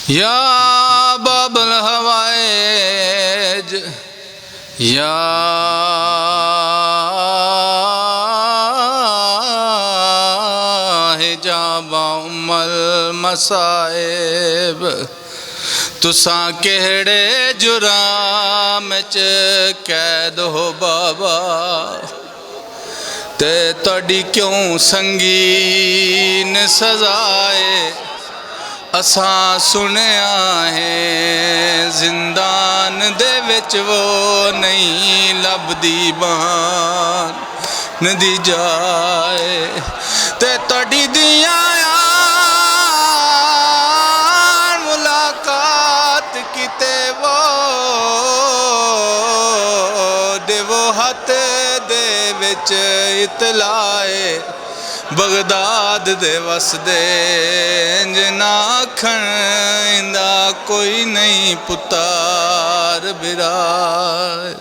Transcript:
या बाबल हवाएज या हिजाबा उम्मल मसाइब तुसां केड़े जुराम च कैद हो बाबा ते तड़ी क्यों संगीन सजाए असां सुनिया है जिंदान दे विच वो नहीं लभदी बहान दी जाए ते तड़ी दियां मुलाकात किते वो देवो हथ दे विच इतलाए बगदाद दे वसदे जना आखण इंदा कोई नहीं पुतार बिराए।